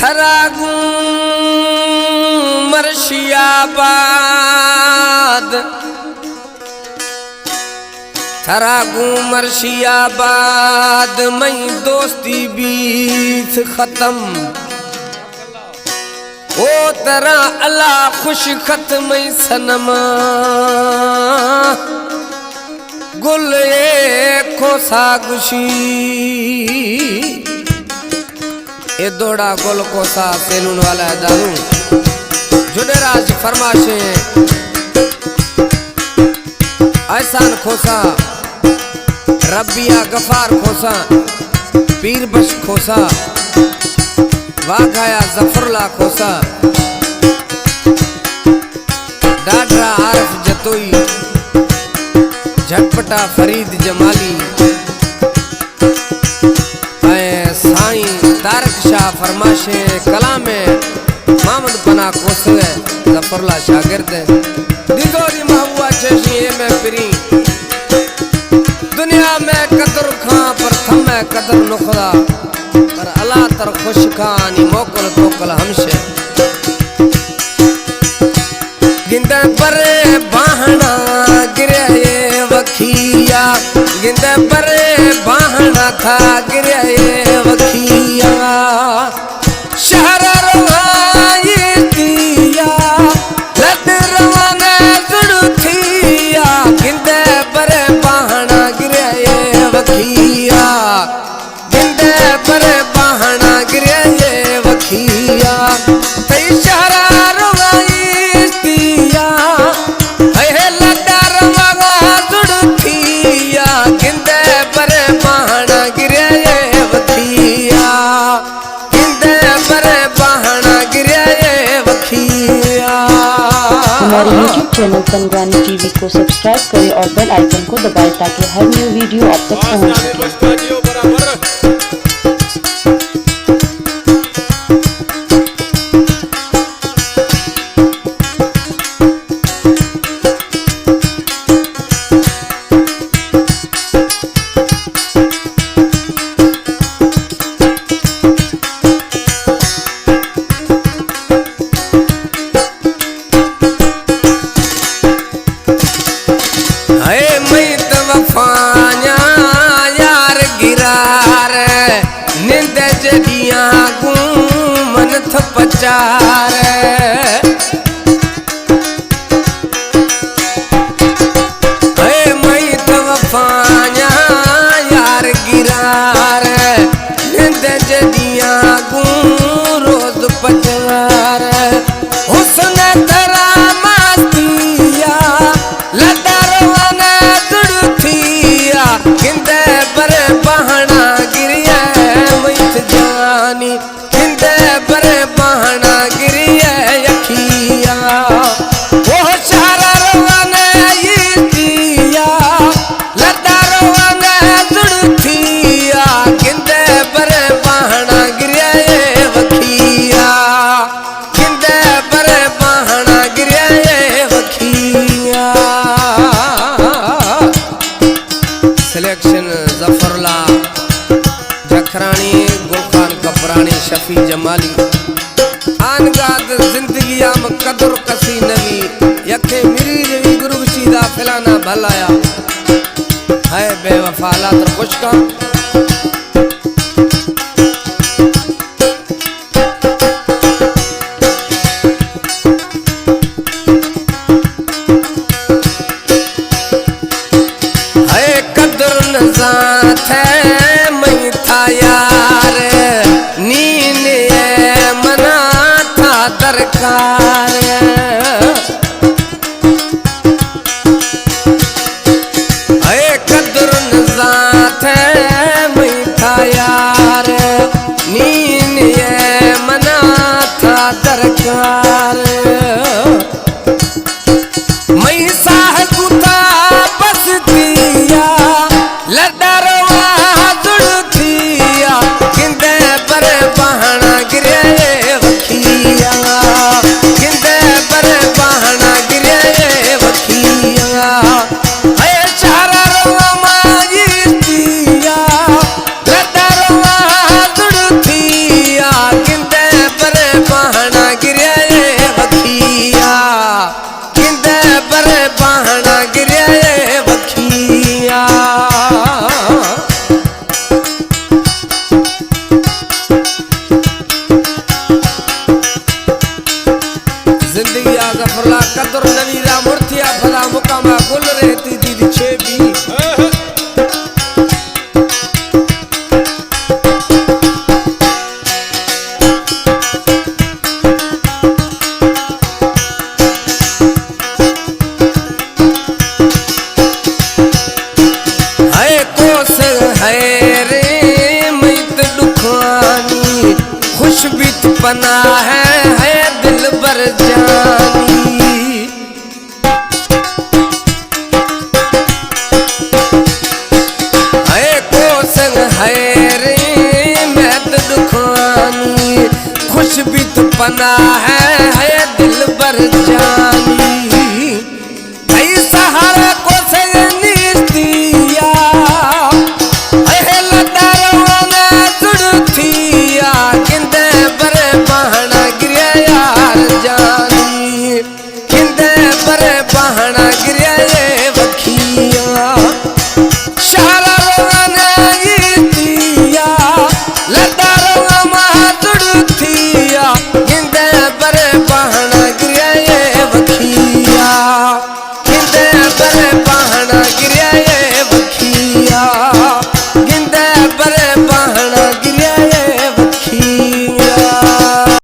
थरागू मर्शियाबाद थरागू मर्शियाबाद मई दोस्ती बीत खत्म ओ तरा अल्लाह खुश खत्म सनमा गुल खोसा गुशी ए दोड़ा गुल कोसा सैलून वाला दारू जुडेराज फरमाशे एहसान खोसा रबिया गफार खोसा पीर बश खोसा वाघाया जफरला खोसा डाडरा आरफ जतोई झटपटा फरीद जमाली साईं तारक शाह फरमाशे कलामे मामद पना कोसले जफरला शागिर्द दिगोरी महबूबा चेशी में फिरी दुनिया में कदर खां पर थमे कदर नुखदा पर अल्लाह तर खुश खानी मोकल तोकल हमशे गिंदे परे बाहना गिरे वखिया गिंदे परे बाहना था गिरे वखिया शहर रवाई दिया लद रवाने जुड़थिया गिंदे परे बाहना गिरे वखिया गिंदे परे बाहना गिरे वखिया तई शहर रवाई दिया है लद रवाना जुड़थिया गिंदे परे बाहना गिरे वखिया गिंदे परे बाहना गिरे वखिया। हमारे YouTube चैनल संग्रानी टीवी को सब्सक्राइब करें और बेल आइकन को दबाएं ताकि हर न्यू वीडियो आप तक पहुंच सके। यार गिरार निंद जदिया मन थपचार मई तवफाया यार गिरार निंद जदिया रोज पचार हुस्न तरा मस्तिया लदरवाना जुड़थिया गिंदे परे बहना गिरिया मैथ जानी गिंदे परे बहना गिरिया यखिया वो शारा रवाना दिया लदरवाना जुड़थिया गिंदे परे बहना गिरिया वखिया गिंदे परे बहना गिरिया वखिया। सिलेक्शन जफरला जखरानी गुलखान कपरानी शफी जमाली आनगाद जिंदगी आम कदर कसी नवी यखे मिरी रवी गुरु सीधा फलाना भलाया है बेवफाला तर कुछ का साथ मैं था यार नीन मना था दरकार कदर साथ मैं था यार नीन मना था दरकार मैं साह कुता बस दिया लदरवा जुड़थिया गिंदे परे बहना गिरे वखिया गिंदे पना है दिल बर जानी। है को संग है रे मैं तो दुखानी, खुश भी तो पना है दिल बर जानी।